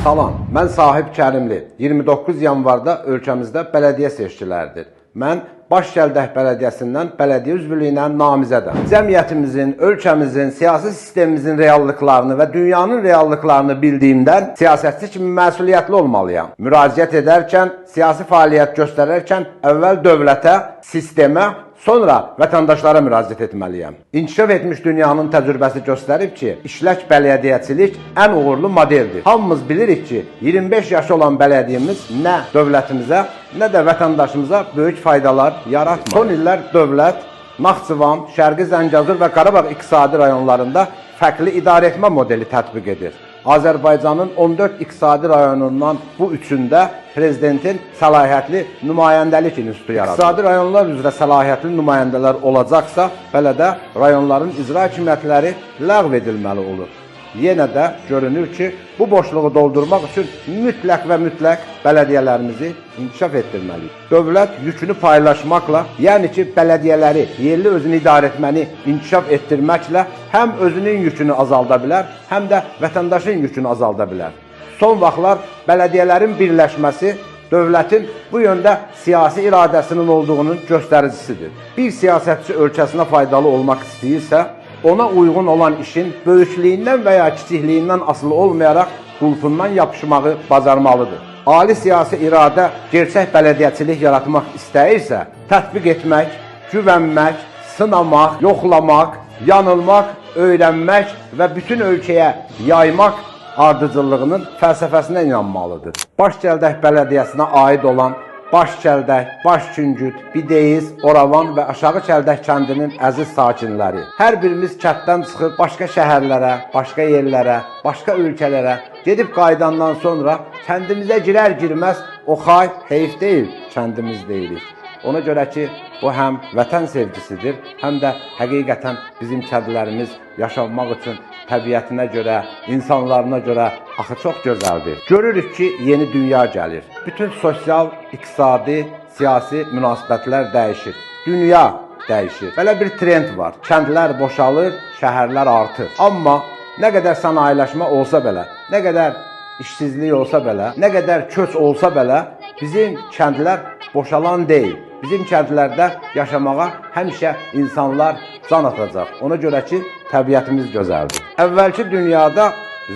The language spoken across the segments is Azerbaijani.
Salam, mən Sahib Kərimli. 29 yanvarda ölkəmizdə bələdiyyə seçkiləridir. Mən Başgəldək Bələdiyyəsindən bələdiyyə üzvlüyünə namizədəm. Cəmiyyətimizin, ölkəmizin, siyasi sistemimizin reallıqlarını və dünyanın reallıqlarını bildiyimdən siyasətçi kimi məsuliyyətli olmalıyam. Müraciət edərkən, siyasi fəaliyyət göstərərkən əvvəl dövlətə, sistemə, sonra vətəndaşlara müraciət etməliyəm. İnkişaf etmiş dünyanın təcrübəsi göstərib ki, işlək bələdiyyəçilik ən uğurlu modeldir. Hamımız bilirik ki, 25 yaşı olan bələdiyyəmiz nə dövlətimizə, nə də vətəndaşımıza böyük faydalar yaratmır. Son illər dövlət Naxçıvan, Şərqi Zəngəzur və Qarabağ iqtisadi rayonlarında fərqli idarəetmə modeli tətbiq edir. Azərbaycanın 14 iqtisadi rayonundan bu üçündə prezidentin səlahiyyətli nümayəndəlik institutu yaradır. İqtisadi rayonlar üzrə səlahiyyətli nümayəndələr olacaqsa, belə də rayonların icra hakimiyyətləri ləğv edilməli olur. Yenə də görünür ki, bu boşluğu doldurmaq üçün mütləq və mütləq bələdiyyələrimizi inkişaf etdirməliyik. Dövlət yükünü paylaşmaqla, yəni ki, bələdiyyələri, yerli özünü idarə etməni inkişaf etdirməklə həm özünün yükünü azalda bilər, həm də vətəndaşın yükünü azalda bilər. Son vaxtlar bələdiyyələrin birləşməsi dövlətin bu yöndə siyasi iradəsinin olduğunun göstəricisidir. Bir siyasətçi ölkəsinə faydalı olmaq istəyirsə, ona uyğun olan işin böyüklüyündən və ya kiçikliyindən asılı olmayaraq qulpundan yapışmağı bacarmalıdır. Ali siyasi iradə gerçək bələdiyyəçilik yaratmaq istəyirsə, tətbiq etmək, güvənmək, sınamaq, yoxlamaq, yanılmaq, öyrənmək və bütün ölkəyə yaymaq ardıcıllığının fəlsəfəsinə inanmalıdır. Başgəldək Bələdiyyəsinə aid olan Başgəldək, Başküngüd, Bideyiz, Oravan və Aşağı Kəldək kəndinin əziz sakinləri. Hər birimiz kənddən çıxıb başqa şəhərlərə, başqa yerlərə, başqa ölkələrə gedib qayıdandan sonra kəndimizə girər-girməz o xay, heyf deyil, kəndimiz deyirik. Ona görə ki, bu həm vətən sevgisidir, həm də həqiqətən bizim kəndlərimiz yaşamaq üçün təbiətinə görə, insanlarına görə axı çox gözəldir. Görürük ki, yeni dünya gəlir. Bütün sosial, iqtisadi, siyasi münasibətlər dəyişir. Dünya dəyişir. Belə bir trend var. Kəndlər boşalır, şəhərlər artır. Amma nə qədər sənayeləşmə olsa belə, nə qədər işsizlik olsa belə, nə qədər köç olsa belə, bizim kəndlər boşalan deyil. Bizim kəndlərdə yaşamağa həmişə insanlar can atacaq. Ona görə ki, təbiətimiz gözəldir. Əvvəlki dünyada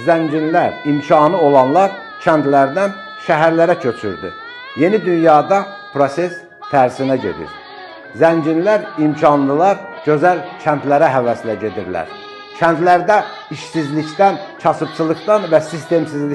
zənginlər, imkanı olanlar kəndlərdən şəhərlərə köçürdü. Yeni dünyada proses tərsinə gedir. Zənginlər, imkanlılar gözəl kəndlərə həvəslə gedirlər. Kəndlərdə işsizlikdən, kasıbçılıqdan və sistemsizlikdən